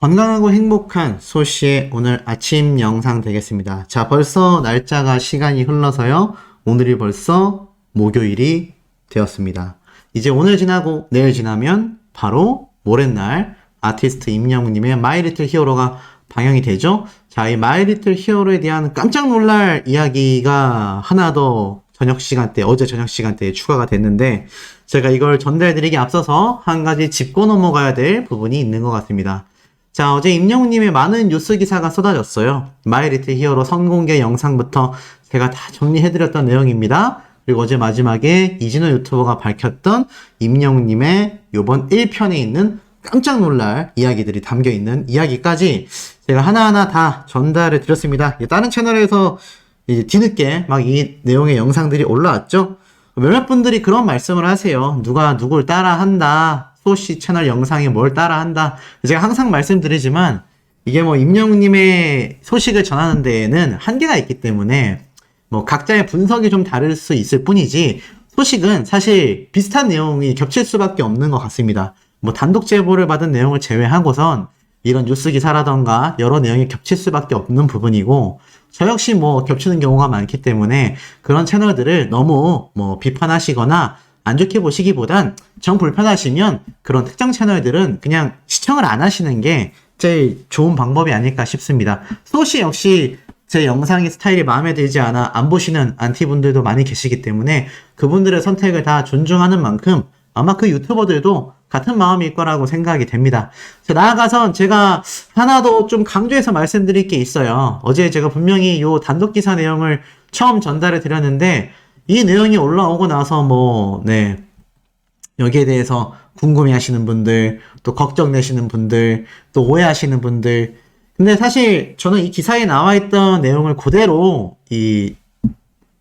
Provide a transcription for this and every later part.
건강하고 행복한 소시의 오늘 아침 영상 되겠습니다. 자, 벌써 날짜가 시간이 흘러서요. 오늘이 벌써 목요일이 되었습니다. 이제 오늘 지나고 내일 지나면 바로 모레날 아티스트 임영웅님의 마이 리틀 히어로가 방영이 되죠. 자, 이 마이 리틀 히어로에 대한 깜짝 놀랄 이야기가 하나 더 어제 저녁 시간대에 추가가 됐는데, 제가 이걸 전달해드리기 앞서서 한 가지 짚고 넘어가야 될 부분이 있는 것 같습니다. 자, 어제 임영웅님의 많은 뉴스 기사가 쏟아졌어요. 마이 리틀 히어로 선공개 영상부터 제가 다 정리해드렸던 내용입니다. 그리고 어제 마지막에 이진호 유튜버가 밝혔던 임영웅님의 요번 1편에 있는 깜짝 놀랄 이야기들이 담겨있는 이야기까지 제가 하나하나 다 전달해 드렸습니다. 다른 채널에서 이제 뒤늦게 막 이 내용의 영상들이 올라왔죠. 몇몇 분들이 그런 말씀을 하세요. 누가 누굴 따라한다, 소시 채널 영상에 뭘 따라한다. 제가 항상 말씀드리지만 이게 뭐 임영웅님의 소식을 전하는 데에는 한계가 있기 때문에 뭐 각자의 분석이 좀 다를 수 있을 뿐이지, 소식은 사실 비슷한 내용이 겹칠 수밖에 없는 것 같습니다. 뭐 단독 제보를 받은 내용을 제외하고선 이런 뉴스 기사라던가 여러 내용이 겹칠 수밖에 없는 부분이고, 저 역시 뭐 겹치는 경우가 많기 때문에 그런 채널들을 너무 뭐 비판하시거나 안 좋게 보시기보단 정 불편하시면 그런 특정 채널들은 그냥 시청을 안 하시는 게 제일 좋은 방법이 아닐까 싶습니다. 소시 역시 제 영상의 스타일이 마음에 들지 않아 안 보시는 안티분들도 많이 계시기 때문에 그분들의 선택을 다 존중하는 만큼 아마 그 유튜버들도 같은 마음일 거라고 생각이 됩니다. 나아가선 제가 하나 더 좀 강조해서 말씀드릴 게 있어요. 어제 제가 분명히 요 단독 기사 내용을 처음 전달해 드렸는데, 이 내용이 올라오고 나서 여기에 대해서 궁금해 하시는 분들, 또 걱정되시는 분들, 또 오해하시는 분들. 근데 사실 저는 이 기사에 나와 있던 내용을 그대로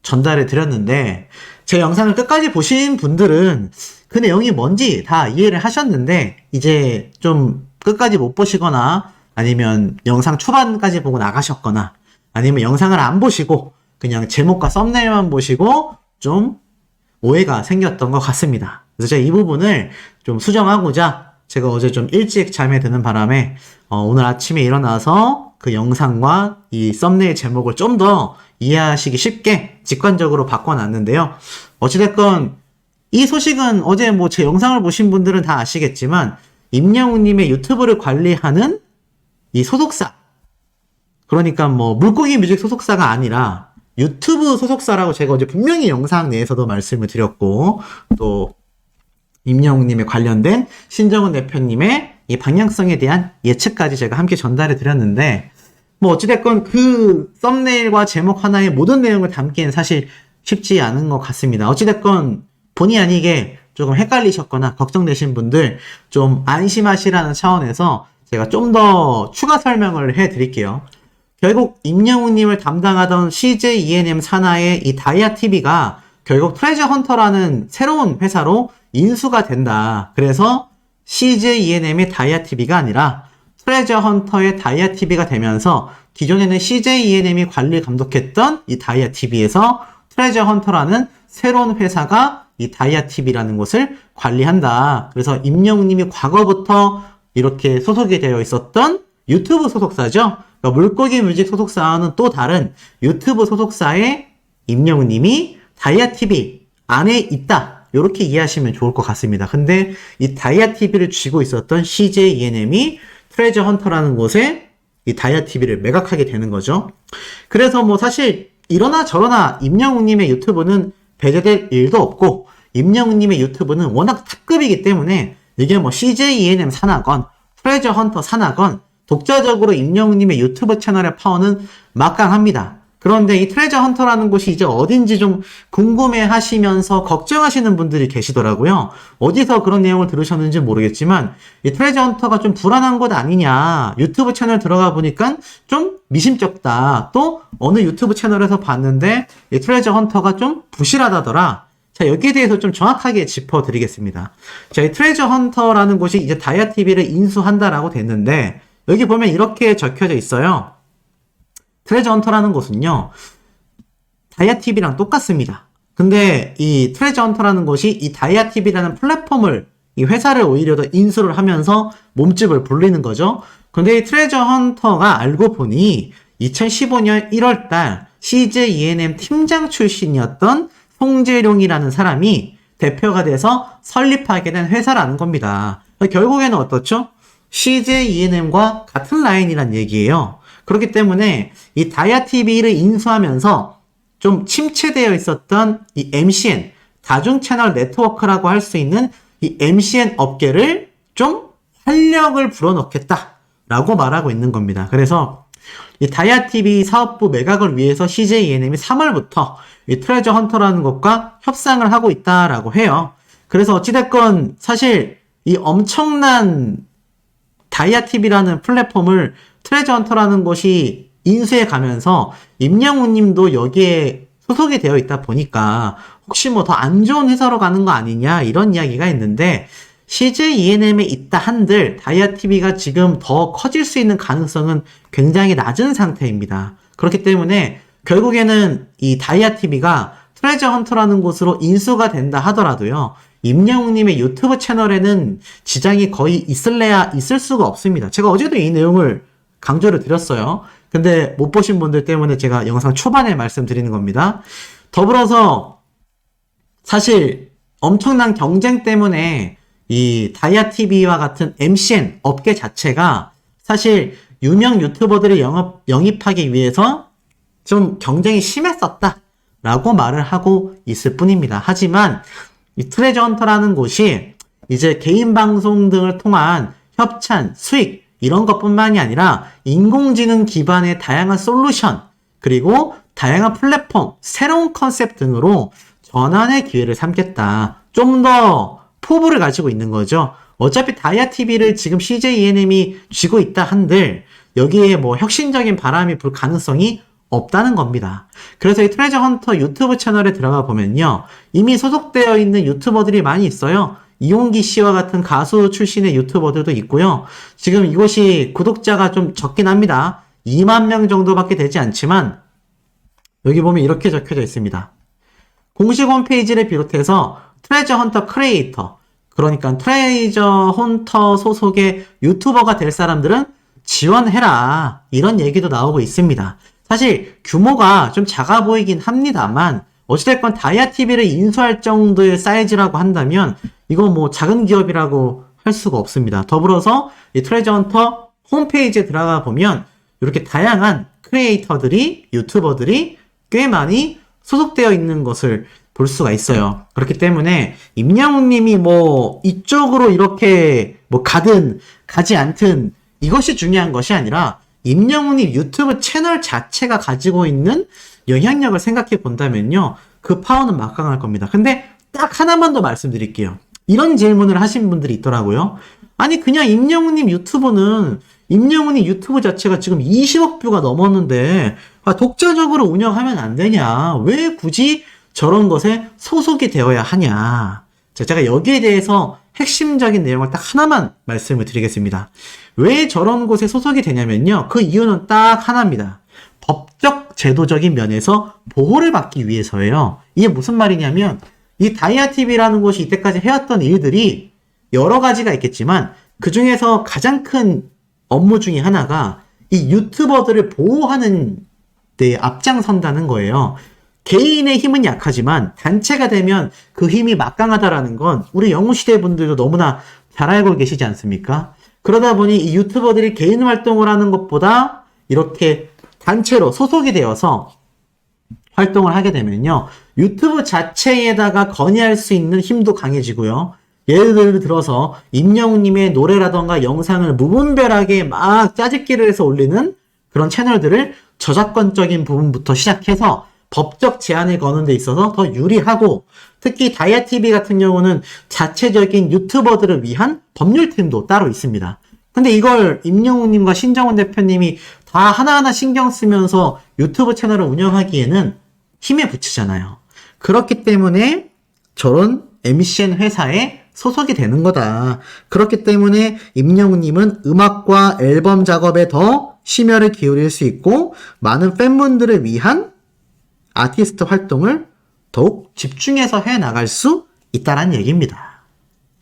전달해 드렸는데, 제 영상을 끝까지 보신 분들은 그 내용이 뭔지 다 이해를 하셨는데, 이제 좀 끝까지 못 보시거나 아니면 영상 초반까지 보고 나가셨거나 아니면 영상을 안 보시고 그냥 제목과 썸네일만 보시고 좀 오해가 생겼던 것 같습니다. 그래서 제가 이 부분을 좀 수정하고자 제가 어제 좀 일찍 잠에 드는 바람에 오늘 아침에 일어나서 그 영상과 이 썸네일 제목을 좀 더 이해하시기 쉽게 직관적으로 바꿔놨는데요. 어찌됐건 이 소식은 어제 뭐 제 영상을 보신 분들은 다 아시겠지만, 임영웅님의 유튜브를 관리하는 이 소속사, 그러니까 뭐 물고기 뮤직 소속사가 아니라 유튜브 소속사라고 제가 어제 분명히 영상 내에서도 말씀을 드렸고, 또 임영웅님에 관련된 신정은 대표님의 이 방향성에 대한 예측까지 제가 함께 전달해 드렸는데, 뭐 어찌됐건 그 썸네일과 제목 하나에 모든 내용을 담기엔 사실 쉽지 않은 것 같습니다. 어찌됐건 본의 아니게 조금 헷갈리셨거나 걱정되신 분들 좀 안심하시라는 차원에서 제가 좀 더 추가 설명을 해드릴게요. 결국 임영웅님을 담당하던 CJ E&M 산하의 이 다이아TV가 결국 트레저 헌터라는 새로운 회사로 인수가 된다. 그래서 CJ E&M의 다이아TV가 아니라 트레저 헌터의 다이아TV가 되면서, 기존에는 CJ E&M이 관리 감독했던 이 다이아TV에서 트레저 헌터라는 새로운 회사가 이 다이아TV라는 곳을 관리한다. 그래서 임영웅님이 과거부터 이렇게 소속이 되어 있었던 유튜브 소속사죠. 그러니까 물고기 뮤직 소속사와는 또 다른 유튜브 소속사에 임영웅님이 다이아TV 안에 있다. 이렇게 이해하시면 좋을 것 같습니다. 근데 이 다이아TV를 쥐고 있었던 CJ E&M이 트레저 헌터라는 곳에 이 다이아TV를 매각하게 되는 거죠. 그래서 뭐 사실 이러나 저러나 임영웅님의 유튜브는 배제될 일도 없고, 임영웅님의 유튜브는 워낙 탑급이기 때문에 이게 뭐 CJ E&M 산하건 트레저 헌터 산하건 독자적으로 임영웅님의 유튜브 채널의 파워는 막강합니다. 그런데 이 트레저 헌터라는 곳이 이제 어딘지 좀 궁금해 하시면서 걱정하시는 분들이 계시더라고요. 어디서 그런 내용을 들으셨는지 모르겠지만 이 트레저 헌터가 좀 불안한 것 아니냐, 유튜브 채널 들어가 보니까 좀 미심쩍다, 또 어느 유튜브 채널에서 봤는데 이 트레저 헌터가 좀 부실하다더라. 자, 여기에 대해서 좀 정확하게 짚어드리겠습니다. 자, 이 트레저 헌터라는 곳이 이제 다이아TV를 인수한다라고 됐는데, 여기 보면 이렇게 적혀져 있어요. 트레저 헌터라는 곳은요, 다이아TV랑 똑같습니다. 근데 이 트레저 헌터라는 곳이 이 다이아TV라는 플랫폼을, 이 회사를 오히려 더 인수를 하면서 몸집을 불리는 거죠. 근데 이 트레저 헌터가 알고 보니 2015년 1월달 CJ ENM 팀장 출신이었던 송재룡이라는 사람이 대표가 돼서 설립하게 된 회사라는 겁니다. 결국에는 어떻죠? CJ ENM과 같은 라인이란 얘기예요. 그렇기 때문에 이 다이아TV를 인수하면서 좀 침체되어 있었던 이 MCN, 다중채널 네트워크라고 할 수 있는 이 MCN 업계를 좀 활력을 불어넣겠다라고 말하고 있는 겁니다. 그래서 이 다이아TV 사업부 매각을 위해서 CJ ENM이 3월부터 이 트레저 헌터라는 것과 협상을 하고 있다라고 해요. 그래서 어찌됐건 사실 이 엄청난 다이아TV라는 플랫폼을 트레저 헌터라는 곳이 인수해 가면서 임영웅 님도 여기에 소속이 되어 있다 보니까 혹시 뭐 더 안 좋은 회사로 가는 거 아니냐 이런 이야기가 있는데 CJ ENM에 있다 한들 다이아TV가 지금 더 커질 수 있는 가능성은 굉장히 낮은 상태입니다. 그렇기 때문에 결국에는 이 다이아TV가 트레저 헌터라는 곳으로 인수가 된다 하더라도요. 임영웅님의 유튜브 채널에는 지장이 거의 있을래야 있을 수가 없습니다. 제가 어제도 이 내용을 강조를 드렸어요. 근데 못 보신 분들 때문에 제가 영상 초반에 말씀드리는 겁니다. 더불어서 사실 엄청난 경쟁 때문에 이 다이아TV와 같은 MCN 업계 자체가 사실 유명 유튜버들을 영입하기 위해서 좀 경쟁이 심했었다라고 말을 하고 있을 뿐입니다. 하지만 이 트레저 헌터라는 곳이 이제 개인 방송 등을 통한 협찬, 수익 이런 것뿐만이 아니라 인공지능 기반의 다양한 솔루션 그리고 다양한 플랫폼, 새로운 컨셉 등으로 전환의 기회를 삼겠다. 좀 더 포부를 가지고 있는 거죠. 어차피 다이아TV를 지금 CJ ENM이 쥐고 있다 한들 여기에 뭐 혁신적인 바람이 불 가능성이 없다는 겁니다. 그래서 이 트레저 헌터 유튜브 채널에 들어가 보면요. 이미 소속되어 있는 유튜버들이 많이 있어요. 이용기 씨와 같은 가수 출신의 유튜버들도 있고요. 지금 이곳이 구독자가 좀 적긴 합니다. 2만 명 정도밖에 되지 않지만 여기 보면 이렇게 적혀져 있습니다. 공식 홈페이지를 비롯해서 트레저 헌터 크리에이터, 그러니까 트레저 헌터 소속의 유튜버가 될 사람들은 지원해라. 이런 얘기도 나오고 있습니다. 사실 규모가 좀 작아 보이긴 합니다만 어찌됐건 다이아TV를 인수할 정도의 사이즈라고 한다면 이건 뭐 작은 기업이라고 할 수가 없습니다. 더불어서 이 트레저 헌터 홈페이지에 들어가 보면 이렇게 다양한 크리에이터들이, 유튜버들이 꽤 많이 소속되어 있는 것을 볼 수가 있어요. 그렇기 때문에 임영웅 님이 뭐 이쪽으로 이렇게 뭐 가든 가지 않든 이것이 중요한 것이 아니라 임영웅 님 유튜브 채널 자체가 가지고 있는 영향력을 생각해 본다면요. 그 파워는 막강할 겁니다. 근데 딱 하나만 더 말씀드릴게요. 이런 질문을 하신 분들이 있더라고요. 아니 그냥 임영웅 님 유튜브는 임영웅 님 유튜브 자체가 지금 20억 뷰가 넘었는데 독자적으로 운영하면 안 되냐. 왜 굳이 저런 것에 소속이 되어야 하냐. 자, 제가 여기에 대해서 핵심적인 내용을 딱 하나만 말씀을 드리겠습니다. 왜 저런 곳에 소속이 되냐면요. 그 이유는 딱 하나입니다. 법적, 제도적인 면에서 보호를 받기 위해서예요. 이게 무슨 말이냐면 이 다이아TV라는 곳이 이때까지 해왔던 일들이 여러 가지가 있겠지만 그 중에서 가장 큰 업무 중에 하나가 이 유튜버들을 보호하는 데 앞장선다는 거예요. 개인의 힘은 약하지만 단체가 되면 그 힘이 막강하다라는 건 우리 영웅시대 분들도 너무나 잘 알고 계시지 않습니까? 그러다 보니 이 유튜버들이 개인 활동을 하는 것보다 이렇게 단체로 소속이 되어서 활동을 하게 되면요. 유튜브 자체에다가 건의할 수 있는 힘도 강해지고요. 예를 들어서 임영웅님의 노래라던가 영상을 무분별하게 막 짜집기를 해서 올리는 그런 채널들을 저작권적인 부분부터 시작해서 법적 제한을 거는 데 있어서 더 유리하고 특히 다이아TV 같은 경우는 자체적인 유튜버들을 위한 법률팀도 따로 있습니다. 근데 이걸 임영웅님과 신정훈 대표님이 다 하나하나 신경 쓰면서 유튜브 채널을 운영하기에는 힘에 부치잖아요. 그렇기 때문에 저런 MCN 회사에 소속이 되는 거다. 그렇기 때문에 임영웅님은 음악과 앨범 작업에 더 심혈을 기울일 수 있고 많은 팬분들을 위한 아티스트 활동을 더욱 집중해서 해나갈 수 있다는 얘기입니다.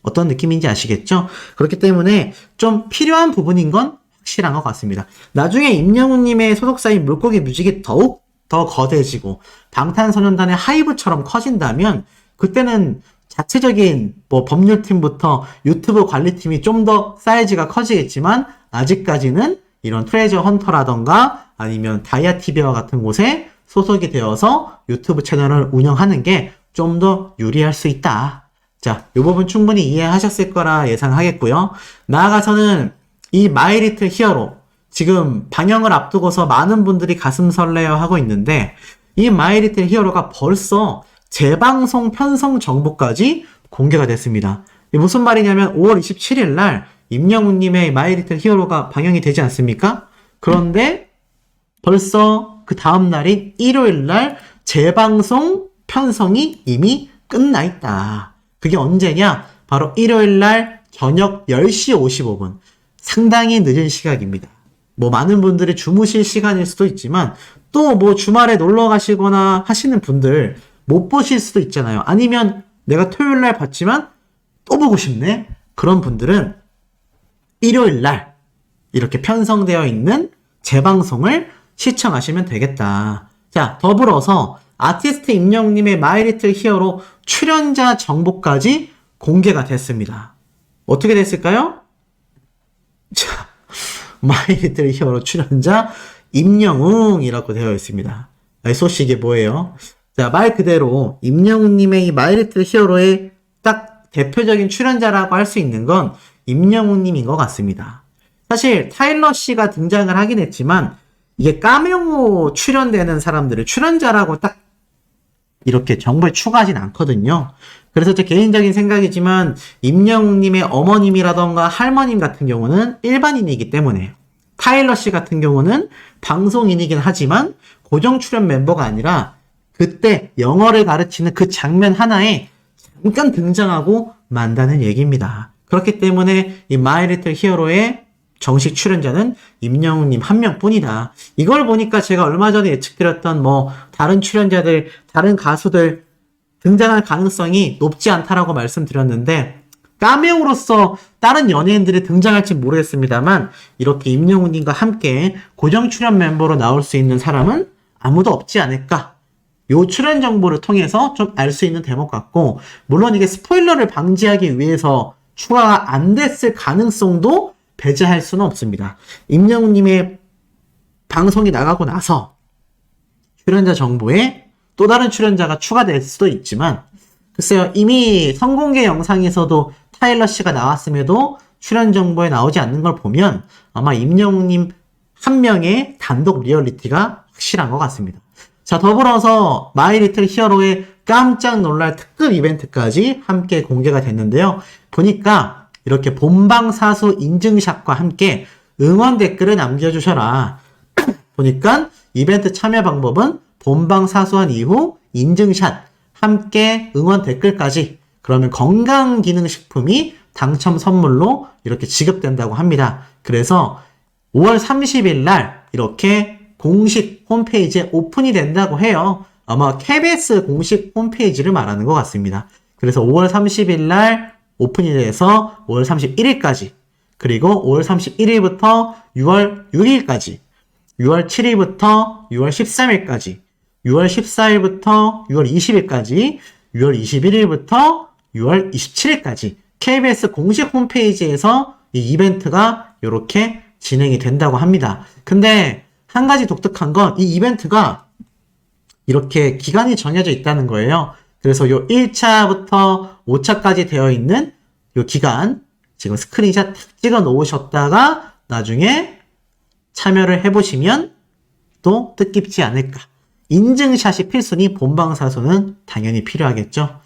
어떤 느낌인지 아시겠죠? 그렇기 때문에 좀 필요한 부분인 건 확실한 것 같습니다. 나중에 임영웅님의 소속사인 물고기 뮤직이 더욱 더 거대해지고 방탄소년단의 하이브처럼 커진다면 그때는 자체적인 뭐 법률팀부터 유튜브 관리팀이 좀 더 사이즈가 커지겠지만 아직까지는 이런 트레저 헌터라던가 아니면 다이아TV와 같은 곳에 소속이 되어서 유튜브 채널을 운영하는 게 좀 더 유리할 수 있다. 자, 이 부분 충분히 이해하셨을 거라 예상하겠고요. 나아가서는 이 마이 리틀 히어로 지금 방영을 앞두고서 많은 분들이 가슴 설레어 하고 있는데 이 마이 리틀 히어로가 벌써 재방송 편성 정보까지 공개가 됐습니다. 이게 무슨 말이냐면 5월 27일 날 임영웅님의 마이 리틀 히어로가 방영이 되지 않습니까? 그런데 벌써 그 다음 날인 일요일 날 재방송 편성이 이미 끝나 있다. 그게 언제냐? 바로 일요일 날 저녁 10시 55분. 상당히 늦은 시각입니다. 뭐 많은 분들이 주무실 시간일 수도 있지만 또 뭐 주말에 놀러 가시거나 하시는 분들 못 보실 수도 있잖아요. 아니면 내가 토요일 날 봤지만 또 보고 싶네? 그런 분들은 일요일 날 이렇게 편성되어 있는 재방송을 시청하시면 되겠다. 자, 더불어서 아티스트 임영웅님의 마이 리틀 히어로 출연자 정보까지 공개가 됐습니다. 어떻게 됐을까요? 자, 마이 리틀 히어로 출연자 임영웅이라고 되어 있습니다. 이 소식이 뭐예요? 자, 말 그대로 임영웅님의 이 마이 리틀 히어로의 딱 대표적인 출연자라고 할 수 있는 건 임영웅님인 것 같습니다. 사실 타일러 씨가 등장을 하긴 했지만 이게 까메오 출연되는 사람들을 출연자라고 딱 이렇게 정보에 추가하진 않거든요. 그래서 제 개인적인 생각이지만 임영웅님의 어머님이라던가 할머님 같은 경우는 일반인이기 때문에 타일러 씨 같은 경우는 방송인이긴 하지만 고정 출연 멤버가 아니라 그때 영어를 가르치는 그 장면 하나에 잠깐 등장하고 만다는 얘기입니다. 그렇기 때문에 이 마이 리틀 히어로의 정식 출연자는 임영웅님 한 명뿐이다. 이걸 보니까 제가 얼마 전에 예측드렸던 뭐 다른 출연자들, 다른 가수들 등장할 가능성이 높지 않다라고 말씀드렸는데 까메오로서 다른 연예인들이 등장할지 모르겠습니다만 이렇게 임영웅님과 함께 고정 출연 멤버로 나올 수 있는 사람은 아무도 없지 않을까. 요 출연 정보를 통해서 좀 알 수 있는 대목 같고 물론 이게 스포일러를 방지하기 위해서 추가가 안 됐을 가능성도 배제할 수는 없습니다. 임영웅님의 방송이 나가고 나서 출연자 정보에 또 다른 출연자가 추가될 수도 있지만 글쎄요, 이미 선공개 영상에서도 타일러 씨가 나왔음에도 출연 정보에 나오지 않는 걸 보면 아마 임영웅님 한 명의 단독 리얼리티가 확실한 것 같습니다. 자, 더불어서 마이 리틀 히어로의 깜짝 놀랄 특급 이벤트까지 함께 공개가 됐는데요. 보니까 이렇게 본방사수 인증샷과 함께 응원 댓글을 남겨주셔라. 보니까 이벤트 참여 방법은 본방사수한 이후 인증샷, 함께 응원 댓글까지 그러면 건강기능식품이 당첨 선물로 이렇게 지급된다고 합니다. 그래서 5월 30일 날 이렇게 공식 홈페이지에 오픈이 된다고 해요. 아마 KBS 공식 홈페이지를 말하는 것 같습니다. 그래서 5월 30일 날 오픈이 돼서 5월 31일까지 그리고 5월 31일부터 6월 6일까지 6월 7일부터 6월 13일까지 6월 14일부터 6월 20일까지 6월 21일부터 6월 27일까지 KBS 공식 홈페이지에서 이 이벤트가 이렇게 진행이 된다고 합니다. 근데 한 가지 독특한 건 이 이벤트가 이렇게 기간이 정해져 있다는 거예요. 그래서 요 1차부터 5차까지 되어 있는 요 기간 지금 스크린샷 찍어 놓으셨다가 나중에 참여를 해보시면 또 뜻깊지 않을까. 인증샷이 필수니 본방사수는 당연히 필요하겠죠.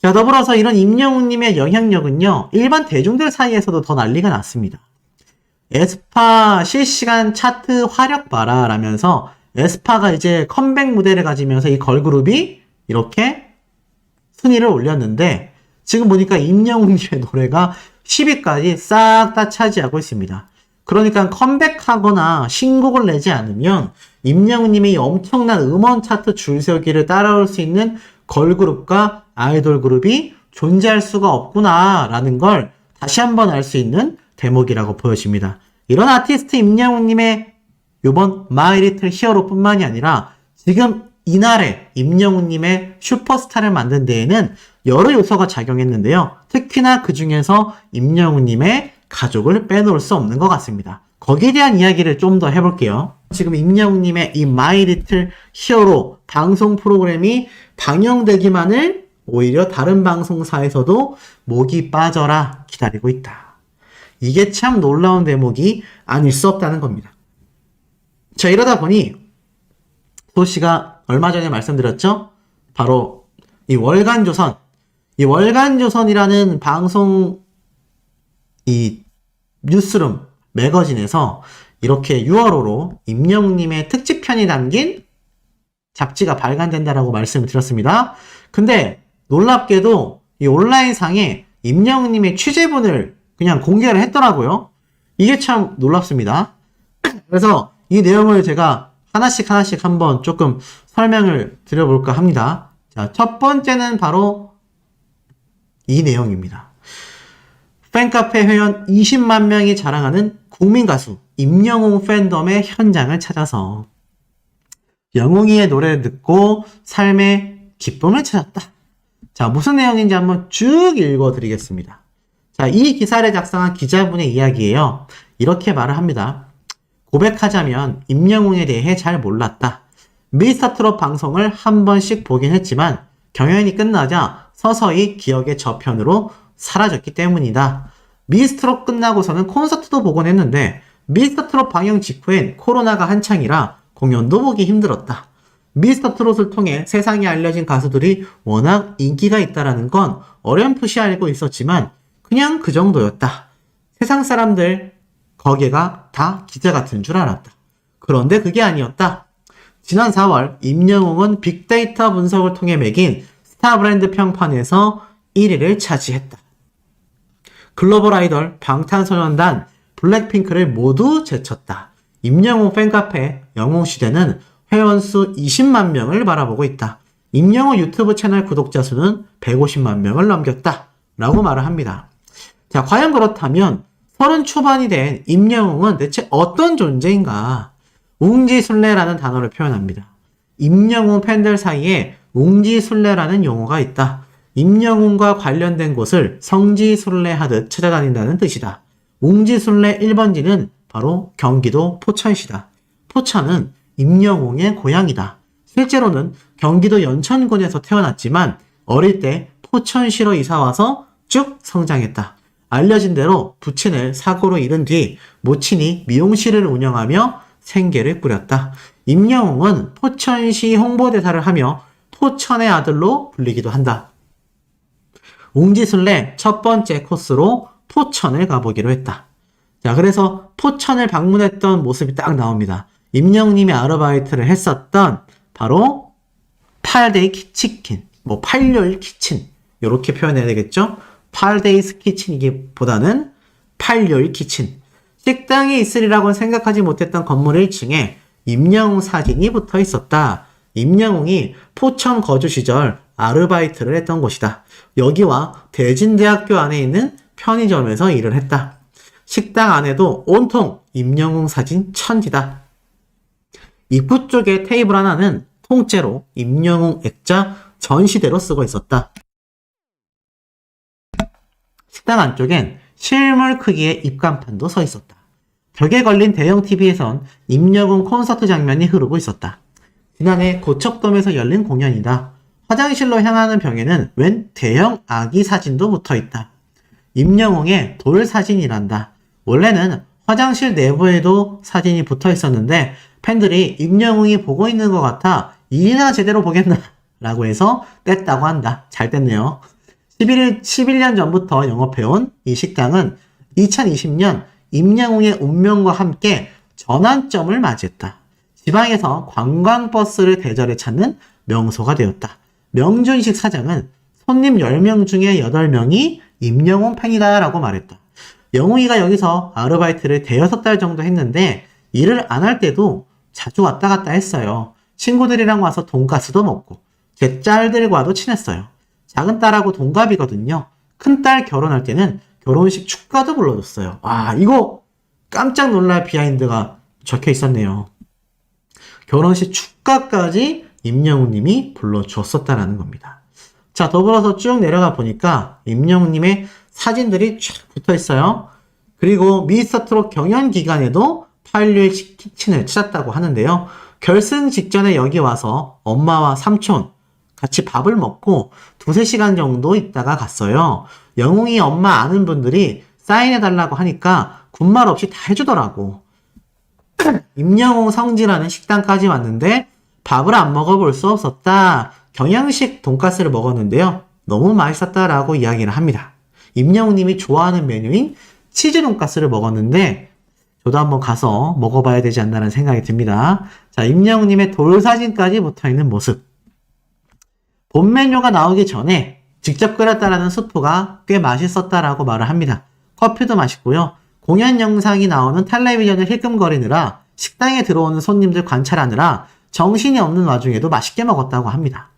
자, 더불어서 이런 임영웅님의 영향력은요, 일반 대중들 사이에서도 더 난리가 났습니다. 에스파 실시간 차트 화력 봐라 라면서 에스파가 이제 컴백 무대를 가지면서 이 걸그룹이 이렇게 순위를 올렸는데 지금 보니까 임영웅님의 노래가 10위까지 싹 다 차지하고 있습니다. 그러니까 컴백하거나 신곡을 내지 않으면 임영웅님의 엄청난 음원 차트 줄서기를 따라올 수 있는 걸그룹과 아이돌 그룹이 존재할 수가 없구나 라는 걸 다시 한번 알 수 있는 대목이라고 보여집니다. 이런 아티스트 임영웅님의 요번 마이 리틀 히어로 뿐만이 아니라 지금 이날에 임영웅님의 슈퍼스타를 만든 데에는 여러 요소가 작용했는데요. 특히나 그 중에서 임영웅님의 가족을 빼놓을 수 없는 것 같습니다. 거기에 대한 이야기를 좀 더 해볼게요. 지금 임영웅님의 이 마이 리틀 히어로 방송 프로그램이 방영되기만을 오히려 다른 방송사에서도 목이 빠져라 기다리고 있다. 이게 참 놀라운 대목이 아닐 수 없다는 겁니다. 자, 이러다 보니 소씨가 얼마 전에 말씀드렸죠? 바로 이 월간조선, 이 월간조선이라는 방송 이 뉴스룸 매거진에서 이렇게 6월호로 임영웅님의 특집편이 담긴 잡지가 발간된다라고 말씀을 드렸습니다. 근데 놀랍게도 이 온라인상에 임영웅님의 취재본을 그냥 공개를 했더라고요. 이게 참 놀랍습니다. 그래서 이 내용을 제가 하나씩 한번 조금 설명을 드려볼까 합니다. 자, 첫 번째는 바로 이 내용입니다. 팬카페 회원 20만 명이 자랑하는 국민 가수 임영웅 팬덤의 현장을 찾아서 영웅이의 노래를 듣고 삶의 기쁨을 찾았다. 자, 무슨 내용인지 한번 쭉 읽어드리겠습니다. 자, 이 기사를 작성한 기자분의 이야기예요. 이렇게 말을 합니다. 고백하자면 임영웅에 대해 잘 몰랐다. 미스터트롯 방송을 한 번씩 보긴 했지만 경연이 끝나자 서서히 기억의 저편으로 사라졌기 때문이다. 미스트롯 끝나고서는 콘서트도 보곤 했는데 미스터트롯 방영 직후엔 코로나가 한창이라 공연도 보기 힘들었다. 미스터트롯을 통해 세상에 알려진 가수들이 워낙 인기가 있다라는 건 어렴풋이 알고 있었지만 그냥 그 정도였다. 세상 사람들 거기가 다 기자 같은 줄 알았다. 그런데 그게 아니었다. 지난 4월 임영웅은 빅데이터 분석을 통해 매긴 스타 브랜드 평판에서 1위를 차지했다. 글로벌 아이돌 방탄소년단 블랙핑크를 모두 제쳤다. 임영웅 팬카페 영웅시대는 회원수 20만 명을 바라보고 있다. 임영웅 유튜브 채널 구독자 수는 150만 명을 넘겼다. 라고 말을 합니다. 자, 과연 그렇다면 30 초반이 된 임영웅은 대체 어떤 존재인가? 웅지순례라는 단어를 표현합니다. 임영웅 팬들 사이에 웅지순례라는 용어가 있다. 임영웅과 관련된 곳을 성지순례하듯 찾아다닌다는 뜻이다. 웅지순례 1번지는 바로 경기도 포천시다. 포천은 임영웅의 고향이다. 실제로는 경기도 연천군에서 태어났지만 어릴 때 포천시로 이사와서 쭉 성장했다. 알려진 대로 부친을 사고로 잃은 뒤 모친이 미용실을 운영하며 생계를 꾸렸다. 임영웅은 포천시 홍보대사를 하며 포천의 아들로 불리기도 한다. 웅지순례 첫 번째 코스로 포천을 가보기로 했다. 자, 그래서 포천을 방문했던 모습이 딱 나옵니다. 임영웅님이 아르바이트를 했었던 바로 8데이 치킨, 뭐 8열 키친 이렇게 표현해야 되겠죠? 8데이스 키친이기보다는 8열 키친. 식당이 있으리라고는 생각하지 못했던 건물 1층에 임영웅 사진이 붙어 있었다. 임영웅이 포천 거주 시절 아르바이트를 했던 곳이다. 여기와 대진대학교 안에 있는 편의점에서 일을 했다. 식당 안에도 온통 임영웅 사진 천지다. 입구 쪽에 테이블 하나는 통째로 임영웅 액자 전시대로 쓰고 있었다. 식당 안쪽엔 실물 크기의 입간판도 서 있었다. 벽에 걸린 대형 TV에선 임영웅 콘서트 장면이 흐르고 있었다. 지난해 고척돔에서 열린 공연이다. 화장실로 향하는 벽에는 웬 대형 아기 사진도 붙어있다. 임영웅의 돌 사진이란다. 원래는 화장실 내부에도 사진이 붙어있었는데 팬들이 임영웅이 보고 있는 것 같아 일이나 제대로 보겠나 라고 해서 뗐다고 한다. 잘 뗐네요. 11년 전부터 영업해온 이 식당은 2020년 임영웅의 운명과 함께 전환점을 맞이했다. 지방에서 관광버스를 대절해 찾는 명소가 되었다. 명준식 사장은 손님 10명 중에 8명이 임영웅 팬이다 라고 말했다. 영웅이가 여기서 아르바이트를 5-6달 정도 했는데 일을 안 할 때도 자주 왔다 갔다 했어요. 친구들이랑 와서 돈가스도 먹고 제 짤들과도 친했어요. 작은 딸하고 동갑이거든요. 큰 딸 결혼할 때는 결혼식 축가도 불러줬어요. 와, 이거 깜짝 놀랄 비하인드가 적혀 있었네요. 결혼식 축가까지 임영웅님이 불러주었었다라는 겁니다. 자, 더불어서 쭉 내려가 보니까 임영웅님의 사진들이 쫙 붙어 있어요. 그리고 미스터트롯 경연 기간에도 861 키친을 찾았다고 하는데요. 결승 직전에 여기 와서 엄마와 삼촌 같이 밥을 먹고 2-3시간 정도 있다가 갔어요. 영웅이 엄마 아는 분들이 사인해달라고 하니까 군말 없이 다 해주더라고. 임영웅 성지라는 식당까지 왔는데 밥을 안 먹어볼 수 없었다. 경양식 돈가스를 먹었는데요. 너무 맛있었다라고 이야기를 합니다. 임영웅님이 좋아하는 메뉴인 치즈 돈가스를 먹었는데 저도 한번 가서 먹어봐야 되지 않나라는 생각이 듭니다. 자, 임영웅님의 돌 사진까지 붙어있는 모습. 본 메뉴가 나오기 전에 직접 끓였다라는 수프가 꽤 맛있었다라고 말을 합니다. 커피도 맛있고요. 공연 영상이 나오는 텔레비전을 힐끔거리느라 식당에 들어오는 손님들 관찰하느라 정신이 없는 와중에도 맛있게 먹었다고 합니다.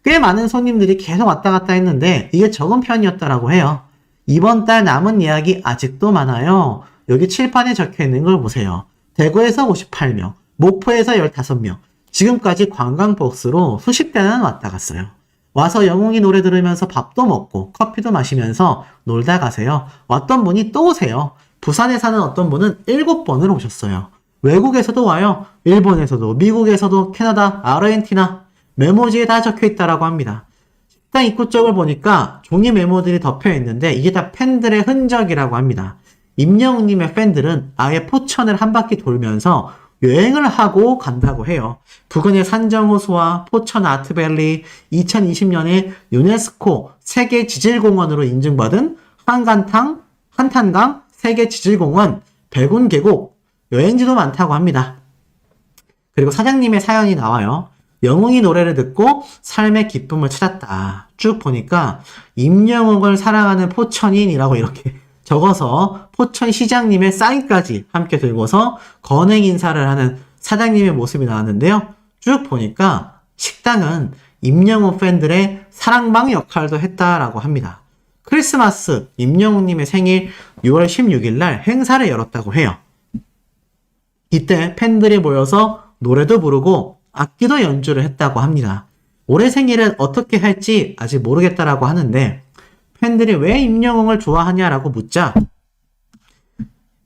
꽤 많은 손님들이 계속 왔다 갔다 했는데 이게 적은 편이었다라고 해요. 이번 달 남은 예약이 아직도 많아요. 여기 칠판에 적혀 있는 걸 보세요. 대구에서 58명, 목포에서 15명, 지금까지 관광버스로 수십 대는 왔다 갔어요. 와서 영웅이 노래 들으면서 밥도 먹고 커피도 마시면서 놀다 가세요. 왔던 분이 또 오세요. 부산에 사는 어떤 분은 7번을 오셨어요. 외국에서도 와요. 일본에서도, 미국에서도, 캐나다, 아르헨티나 메모지에 다 적혀 있다라고 합니다. 식당 입구 쪽을 보니까 종이 메모들이 덮여 있는데 이게 다 팬들의 흔적이라고 합니다. 임영웅님의 팬들은 아예 포천을 한 바퀴 돌면서 여행을 하고 간다고 해요. 부근의 산정호수와 포천 아트밸리, 2020년에 유네스코 세계 지질공원으로 인증받은 한탄강 세계 지질공원, 백운 계곡, 여행지도 많다고 합니다. 그리고 사장님의 사연이 나와요. 영웅이 노래를 듣고 삶의 기쁨을 찾았다. 쭉 보니까 임영웅을 사랑하는 포천인이라고 이렇게 적어서 포천 시장님의 사인까지 함께 들고서 건행 인사를 하는 사장님의 모습이 나왔는데요. 쭉 보니까 식당은 임영웅 팬들의 사랑방 역할도 했다라고 합니다. 크리스마스, 임영웅님의 생일 6월 16일 날 행사를 열었다고 해요. 이때 팬들이 모여서 노래도 부르고 악기도 연주를 했다고 합니다. 올해 생일은 어떻게 할지 아직 모르겠다라고 하는데 팬들이 왜 임영웅을 좋아하냐라고 묻자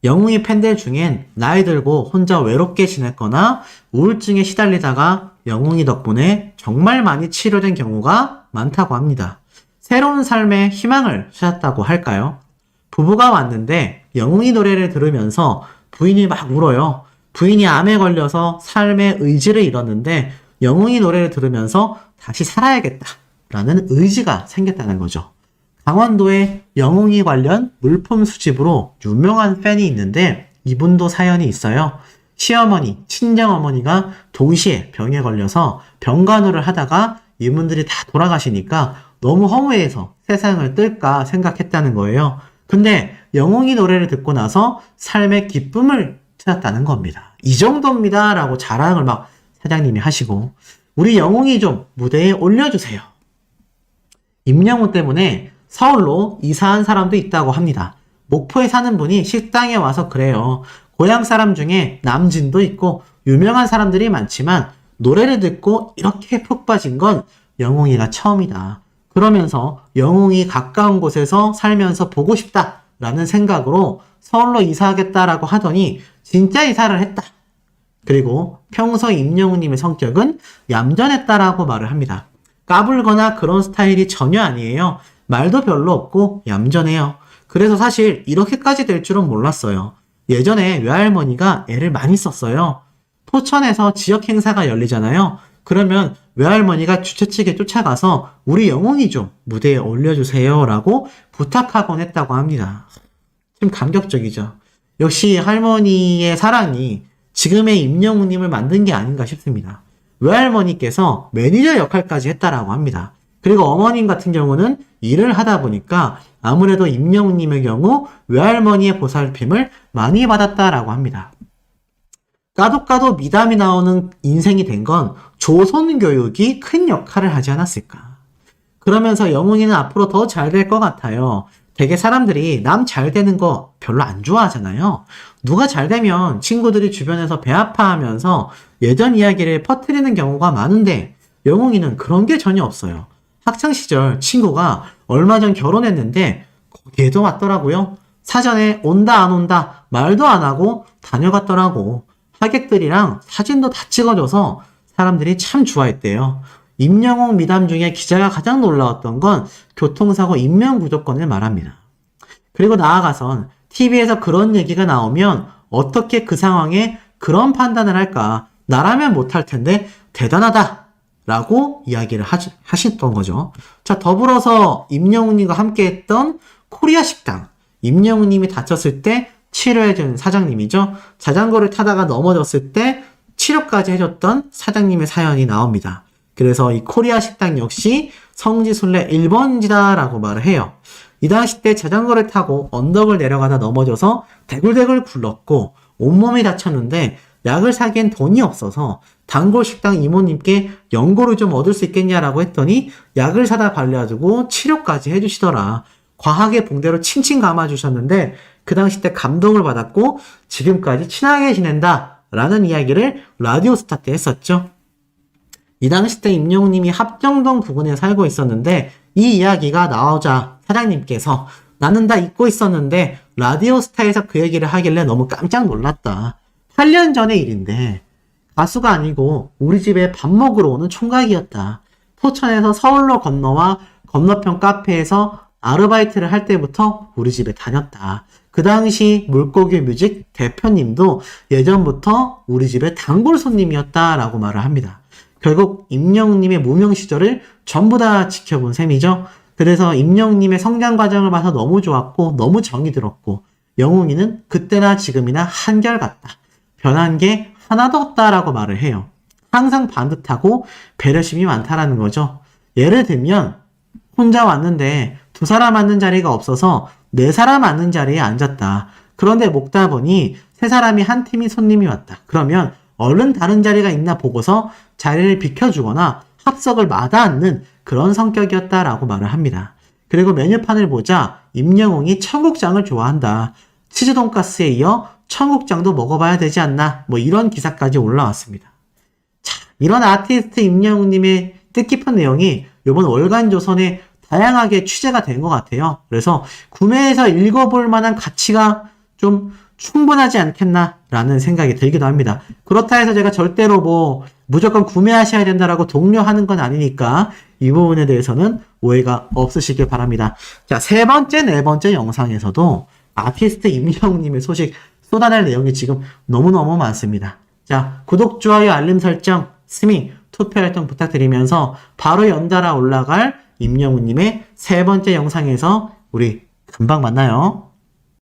영웅이 팬들 중엔 나이 들고 혼자 외롭게 지냈거나 우울증에 시달리다가 영웅이 덕분에 정말 많이 치료된 경우가 많다고 합니다. 새로운 삶의 희망을 찾았다고 할까요? 부부가 왔는데 영웅이 노래를 들으면서 부인이 막 울어요. 부인이 암에 걸려서 삶의 의지를 잃었는데 영웅이 노래를 들으면서 다시 살아야겠다라는 의지가 생겼다는 거죠. 강원도에 영웅이 관련 물품 수집으로 유명한 팬이 있는데 이분도 사연이 있어요. 시어머니, 친정어머니가 동시에 병에 걸려서 병간호를 하다가 이분들이 다 돌아가시니까 너무 허무해서 세상을 뜰까 생각했다는 거예요. 근데 영웅이 노래를 듣고 나서 삶의 기쁨을 찾았다는 겁니다. 이 정도입니다 라고 자랑을 막 사장님이 하시고 우리 영웅이 좀 무대에 올려주세요. 임영웅 때문에 서울로 이사한 사람도 있다고 합니다. 목포에 사는 분이 식당에 와서 그래요. 고향 사람 중에 남진도 있고 유명한 사람들이 많지만 노래를 듣고 이렇게 푹 빠진 건 영웅이가 처음이다. 그러면서 영웅이 가까운 곳에서 살면서 보고 싶다라는 생각으로 서울로 이사하겠다라고 하더니 진짜 이사를 했다. 그리고 평소 임영웅님의 성격은 얌전했다라고 말을 합니다. 까불거나 그런 스타일이 전혀 아니에요. 말도 별로 없고 얌전해요. 그래서 사실 이렇게까지 될 줄은 몰랐어요. 예전에 외할머니가 애를 많이 썼어요. 포천에서 지역 행사가 열리잖아요. 그러면 외할머니가 주최 측에 쫓아가서 우리 영웅이 좀 무대에 올려주세요 라고 부탁하곤 했다고 합니다. 좀 감격적이죠. 역시 할머니의 사랑이 지금의 임영웅님을 만든 게 아닌가 싶습니다. 외할머니께서 매니저 역할까지 했다라고 합니다. 그리고 어머님 같은 경우는 일을 하다 보니까 아무래도 임영웅님의 경우 외할머니의 보살핌을 많이 받았다라고 합니다. 까도 미담이 나오는 인생이 된 건 조선 교육이 큰 역할을 하지 않았을까. 그러면서 영웅이는 앞으로 더 잘 될 것 같아요. 되게 사람들이 남 잘 되는 거 별로 안 좋아하잖아요. 누가 잘 되면 친구들이 주변에서 배 아파하면서 예전 이야기를 퍼뜨리는 경우가 많은데 영웅이는 그런 게 전혀 없어요. 학창시절 친구가 얼마 전 결혼했는데 거기에도 왔더라고요. 사전에 온다 안 온다 말도 안 하고 다녀갔더라고. 하객들이랑 사진도 다 찍어줘서 사람들이 참 좋아했대요. 임영웅 미담 중에 기자가 가장 놀라웠던 건 교통사고 인명구조권을 말합니다. 그리고 나아가선 TV에서 그런 얘기가 나오면 어떻게 그 상황에 그런 판단을 할까? 나라면 못할 텐데 대단하다! 라고 이야기를 하셨던 거죠. 자, 더불어서 임영웅님과 함께 했던 코리아 식당. 임영웅님이 다쳤을 때 치료해준 사장님이죠. 자전거를 타다가 넘어졌을 때 치료까지 해줬던 사장님의 사연이 나옵니다. 그래서 이 코리아 식당 역시 성지순례 1번지다라고 말을 해요. 이 당시 때 자전거를 타고 언덕을 내려가다 넘어져서 대굴대굴 굴렀고 온몸이 다쳤는데 약을 사기엔 돈이 없어서 단골 식당 이모님께 연고를 좀 얻을 수 있겠냐라고 했더니 약을 사다 발라주고 치료까지 해주시더라. 과하게 붕대로 칭칭 감아주셨는데 그 당시 때 감동을 받았고 지금까지 친하게 지낸다 라는 이야기를 라디오스타 때 했었죠. 이 당시 때 임영웅님이 합정동 부근에 살고 있었는데 이 이야기가 나오자 사장님께서 나는 다 잊고 있었는데 라디오스타에서 그 얘기를 하길래 너무 깜짝 놀랐다. 8년 전의 일인데 가수가 아니고 우리 집에 밥 먹으러 오는 총각이었다. 포천에서 서울로 건너와 건너편 카페에서 아르바이트를 할 때부터 우리 집에 다녔다. 그 당시 물고기 뮤직 대표님도 예전부터 우리 집에 단골 손님이었다라고 말을 합니다. 결국 임영웅님의 무명 시절을 전부 다 지켜본 셈이죠. 그래서 임영웅님의 성장 과정을 봐서 너무 좋았고 너무 정이 들었고 영웅이는 그때나 지금이나 한결같다. 변한 게 하나도 없다라고 말을 해요. 항상 반듯하고 배려심이 많다라는 거죠. 예를 들면 혼자 왔는데 두 사람 앉는 자리가 없어서 네 사람 앉는 자리에 앉았다. 그런데 먹다 보니 세 사람이 한 팀이 손님이 왔다. 그러면 얼른 다른 자리가 있나 보고서 자리를 비켜주거나 합석을 마다 앉는 그런 성격이었다라고 말을 합니다. 그리고 메뉴판을 보자 임영웅이 청국장을 좋아한다. 치즈 돈가스에 이어 청국장도 먹어봐야 되지 않나 뭐 이런 기사까지 올라왔습니다. 자, 이런 아티스트 임영웅님의 뜻깊은 내용이 이번 월간조선에 다양하게 취재가 된 것 같아요. 그래서 구매해서 읽어볼 만한 가치가 좀 충분하지 않겠나라는 생각이 들기도 합니다. 그렇다 해서 제가 절대로 뭐 무조건 구매하셔야 된다라고 독려하는 건 아니니까 이 부분에 대해서는 오해가 없으시길 바랍니다. 자, 세 번째, 네 번째 영상에서도 아티스트 임영웅님의 소식 쏟아낼 내용이 지금 너무너무 많습니다. 자, 구독, 좋아요, 알림 설정, 스밍, 투표 활동 부탁드리면서 바로 연달아 올라갈 임영웅님의 세 번째 영상에서 우리 금방 만나요.